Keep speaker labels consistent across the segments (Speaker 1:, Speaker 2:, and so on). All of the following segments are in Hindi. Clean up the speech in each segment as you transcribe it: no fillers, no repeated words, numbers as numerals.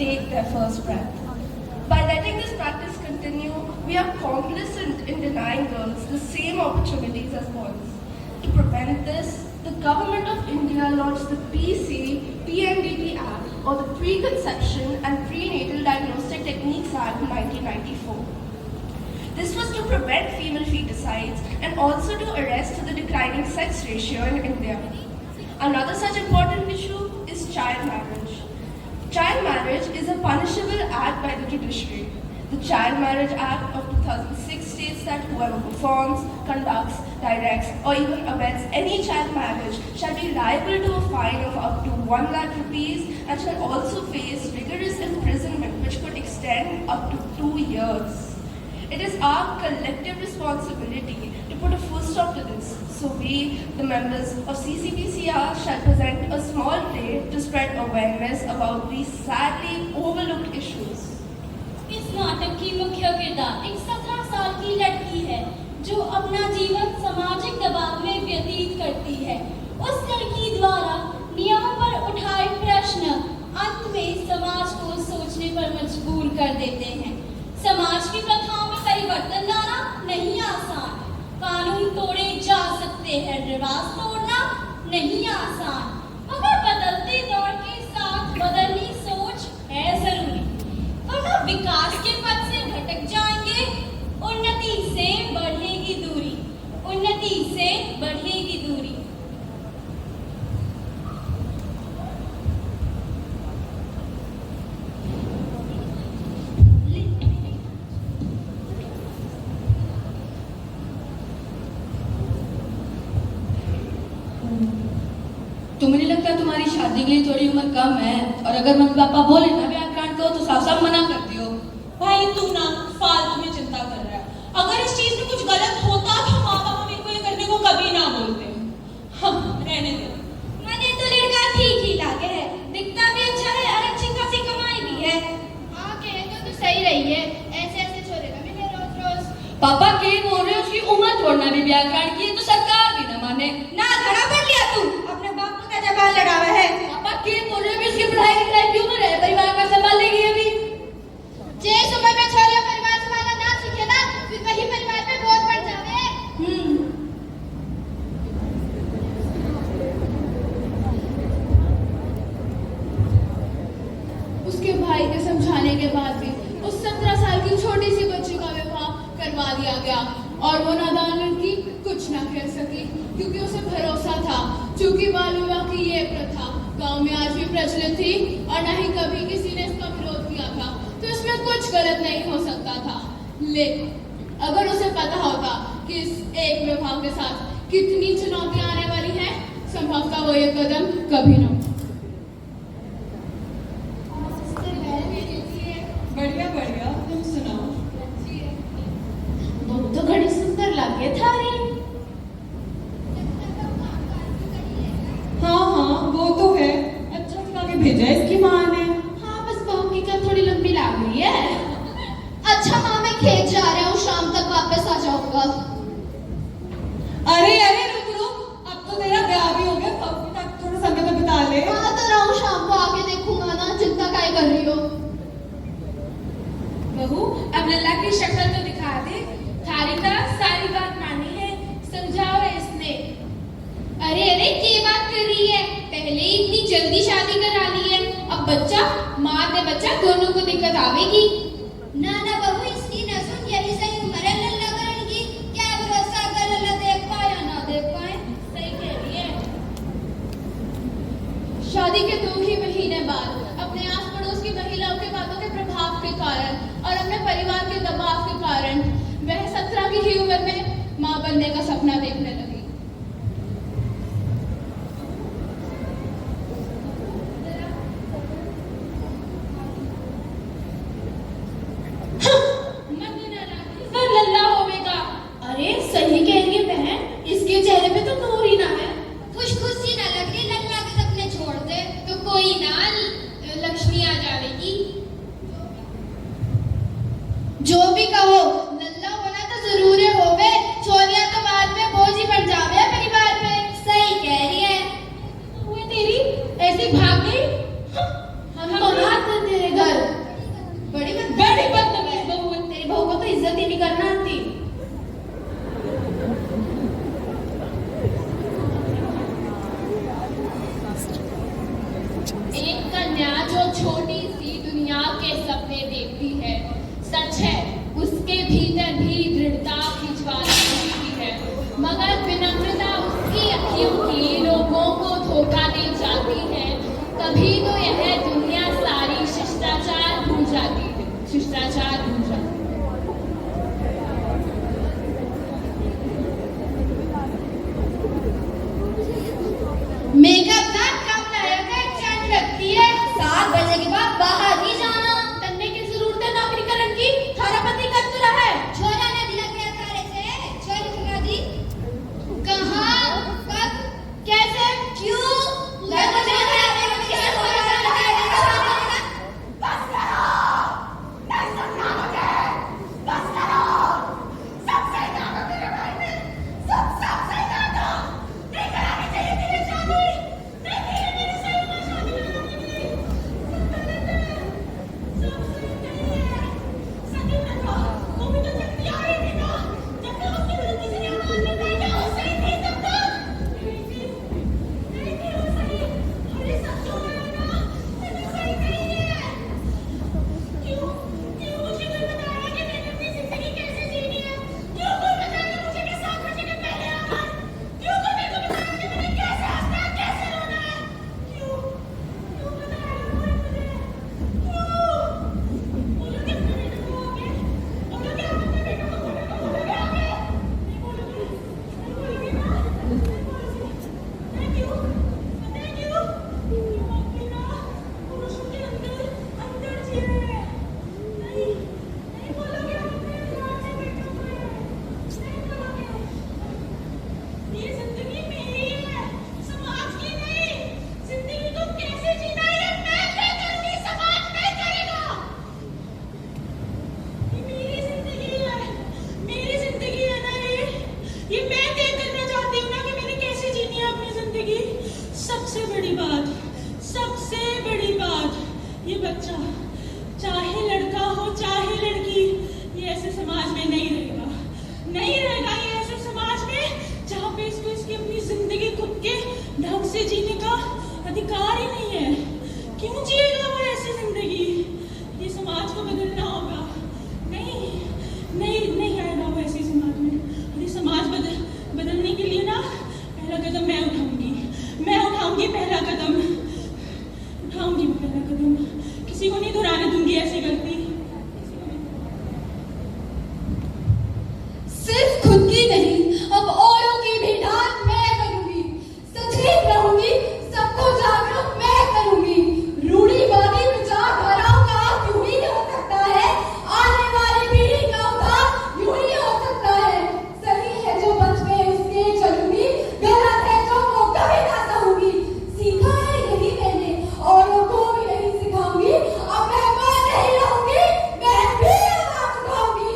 Speaker 1: take their first breath. By letting this practice continue, we are complicit in denying girls the same opportunities as boys. To prevent this, the Government of India launched the PNDT Act, or the Preconception and Prenatal Diagnostic Techniques Act 1994. This was to prevent female feticides and also to arrest the declining sex ratio in India. Another such important issue is child marriage. Child marriage is a punishable act by the judiciary. The Child Marriage Act of 2006 states that whoever performs, conducts, directs, or even abets any child marriage shall be liable to a fine of up to 1 lakh rupees and shall also face rigorous imprisonment which could extend up to 2 years. It is our collective responsibility to put a full stop to this. So we, the members of CCPCR, shall present a small play to spread awareness about these sadly overlooked issues.
Speaker 2: इस नाटक की मुख्य किरदार एक 17 साल की लड़की है जो अपना जीवन सामाजिक दबाव में व्यतीत करती है। उस लड़की द्वारा नियमों पर उठाए प्रश्न अंत में समाज को सोचने पर मजबूर कर देते हैं। समाज की प्रथाओं में परिवर्तन लाना नहीं आसान, कानून तोड़े जा सकते हैं, रिवाज तोड़ना नहीं आसान, मगर बदलते दौर के साथ बदलनी सोच है जरूरी, वरना विकास के पथ से भटक जाएंगे। उन्नति से बढ़ेगी दूरी, उन्नति से बढ़ेगी दूरी।
Speaker 3: तुम्हें नहीं लगता तुम्हारी शादी के लिए थोड़ी उम्र कम है? और अगर मम्मी पापा बोले ना व्याकरण को तो साफ साफ मना कर दियो।
Speaker 4: भाई तू ना फालतू में चिंता कर रहा है। अगर इस चीज में कुछ गलत होता तो माँ बाप मेरे को ये करने को कभी ना बोलते। हम रहने दे।
Speaker 2: मैंने तो लड़का ठीक ही लागे है, दिखता भी अच्छा है और अच्छी खासी कमाई भी है।
Speaker 5: हाँ कहे तो सही रही है, ऐसे ऐसे छोरे ना मिले रोज रोज।
Speaker 3: पापा के बोल रहे उसकी उम्र तोड़ना भी व्याकरण की है तो सरकार भी न माने।
Speaker 2: ना घड़ा भर लिया तू, अपने बाप को क्या जबान लड़ावा है।
Speaker 3: पापा के बोल रहे उसकी पढ़ाई लिखाई की उम्र है, परिवार का संभाल लेगी अभी।
Speaker 5: जिस उम्र में छोरे परिवार संभालना ना सीखे ना, फिर वही परिवार पे बोझ पड़ जावे।
Speaker 6: उसके भाई के समझाने के बाद भी उस 17 साल की छोटी सी बच्ची का विवाह करवा दिया गया और वो नादान लड़की कुछ ना कह सकी क्योंकि उसे भरोसा था। चूंकि बाल विवाह की ये प्रथा गांव में आज भी प्रचलित थी और न ही कभी किसी ने इसका विरोध किया था, तो इसमें कुछ गलत नहीं हो सकता था। लेकिन अगर उसे पता होता कि इस एक विवाह के साथ कितनी चुनौतियां आने वाली हैं, संभवतः वो ये कदम कभी न उठाता।
Speaker 4: बढ़िया बढ़िया, तुम सुनाओ।
Speaker 6: तुम तो घड़ी सुंदर लगे थारी।
Speaker 4: हाँ हाँ वो तो है, अच्छा सिखा के भेजा है इसकी माँ ने।
Speaker 6: हाँ बस बहू की कल थोड़ी लंबी लग रही है।
Speaker 5: अच्छा माँ मैं खेत जा रहा हूँ, शाम तक वापस आ जाऊंगा।
Speaker 4: अरे अरे रुक रुक, अब तो तेरा ब्याह भी हो गया, कब तक थोड़ा समय तो बिता ले।
Speaker 5: हाँ तो रहूँ, शाम को आके देखूंगा ना, चिंता काहे कर रही हो।
Speaker 1: बहू अब लल्ला की शक्ल तो दिखा दे, थारी का सारी बात मानी है, समझाओ इसने।
Speaker 5: अरे अरे क्या बात कर रही है, पहले ही इतनी जल्दी शादी करा ली है, अब बच्चा माँ दे बच्चा दोनों को दिक्कत आवेगी। ना ना बहू इसकी न सुन, यही सही उम्र है लल्ला करने की। क्या भरोसा अगर लल्ला देख पाए या ना देख पाए।
Speaker 1: सही कह रही है।
Speaker 6: शादी के 2 ही महीने बाद अपने आस पड़ोस की महिलाओं के बातों के प्रभाव के कारण और अपने परिवार के दबाव के कारण वह 17 की ही उम्र में मां बनने का सपना देखने लगी।
Speaker 1: लल्ला होवेगा। अरे सही कह रही है बहन, इसके चेहरे पे तो नूर ही ना है।
Speaker 5: खुश खुशी ना लग रही, लल्ला के सपने छोड़ दे तो कोई ना लक्ष्मी आ जाएगी। जो भी कहो लल्ला होना तो जरूर होवे, छोरिया तो बाद में बोझ ही पड़ जावे परिवार पे। सही कह रही है।
Speaker 1: हुए तेरी ऐसी भाग गई।
Speaker 6: हम तो रात तेरे घर शिष्टाचार भूल जाते हैं।
Speaker 5: मेकअप ना कम लगाया कर, चैन लगती है। 7 बजे के बाद बाहर नहीं जाना।
Speaker 2: तन्ने की जरूरत है नौकरी करने की, थारा पति कर तो रहा है।
Speaker 5: छोरा ने दिला गया थारे से, छोरी भगा दी। कहाँ, कब, कैसे, क्यों? मैं तो नहीं है, मैं कैसे हो रहा है?
Speaker 1: बस करो, नहीं सुनना मुझे, बस करो, सबसे ज्यादा मेरे भाई ने, सबसे ज्यादा, नहीं करानी चाहिए तेरी शादी, नहीं मेरी सही में शादी करानी चाहिए, सबसे नहीं है, सदी में तो, वो भी तो जब यार ही थी ना, जब मैं उसकी गलती से यहाँ मारने गई क्या उससे ही थी तब तक, नहीं थी वो सही, अरे सब जो है ना, सदी सही नहीं है। क्यों मुझे कोई बताया कि मैंने अपनी जिंदगी कैसे जीनी है? क्यों कोई बताया मुझे कि 7 बजे के पहले आना है? क्यों कोई मेरे को बताया कि मैंने कैसे हंसना है, कैसे रोना है? क्यों बताया कोई मुझे? बोलोगे अपने बेटे को आगे? बोलोगे अपने बेटे को बोलोगे आगे? नहीं बोलोगे ना? नहीं क्यों? पता है क्यों? क्योंकि ना पुरुषों के अंदर जी रहे हैं। नहीं बोलोगे अपने लाडले बेटों को नहीं बोलोगे। ये जिंदगी मेरी है, समाज की नहीं। जिंदगी को कैसे जीना है ये मैं तय करूंगी, समाज नहीं करेगा। ये मेरी जिंदगी है ना ये मैं तय करना चाहती हूँ ना कि मैंने कैसे जीनी है अपनी जिंदगी। सबसे बड़ी बात, ये बच्चा चाहे लड़का हो चाहे लड़की, ये ऐसे समाज में नहीं रहेगा ये ऐसे समाज में जहाँ पे इसको इसकी अपनी जिंदगी खुद के ढंग से जीने का अधिकार ही नहीं है। क्यों जिएगा वो ऐसी जिंदगी? ये समाज को बदलना होगा। नहीं आएगा वो ऐसी समाज में। और ये समाज बदलने के लिए ना पहला कदम मैं उठाऊंगी पहला कदम। किसी को नहीं दोहराने दूंगी ऐसी गलती।
Speaker 3: सिर्फ खुद की नहीं, अब औरों की भी ढाल मैं करूंगी। सचेत रहूंगी, सबको जागरूक मैं करूंगी। रूढ़िवादी विचारधाराओं का अंत यूं ही हो सकता है, आने वाली पीढ़ी का उद्धार यूं ही हो सकता है। सही है जो मंच पे उसके चलूंगी, गलत है जो वो कभी ना सहूंगी। सीखा है यही मैंने, औरों को भी नहीं सिखाऊंगी। अब मैं मान नहीं रहूंगी, मैं भी आवाज उठाऊंगी।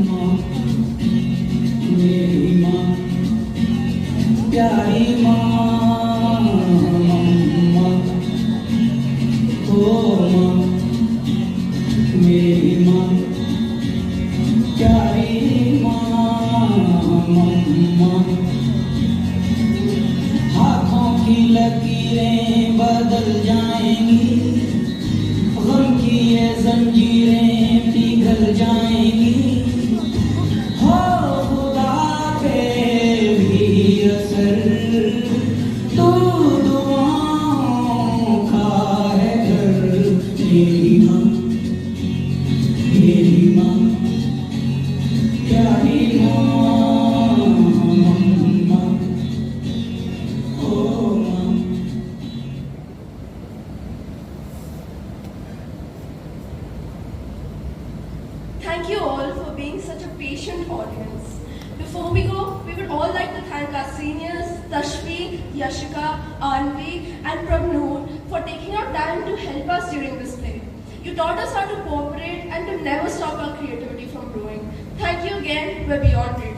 Speaker 7: माँ, मेरी माँ, प्यारी माँ, मम्मा, ओ माँ, मेरी माँ, प्यारी माँ, मम्मा, हाथों की लकीरें बदल जाएंगी, गम की ये जंजीरें पिघल जाएंगी। हो खुदा पे भी असर, तू दुआओं का है घर। मेरी माँ, प्यारी माँ, मम्मा, ओ माँ।
Speaker 1: Thank you all for being such a patient audience. Before we go, we would all like to thank our seniors, Tashvi, Yashika, Anvi, and Prabnoor for taking out time to help us during this play. You taught us how to cooperate and to never stop our creativity from growing. Thank you again. We're beyond grateful.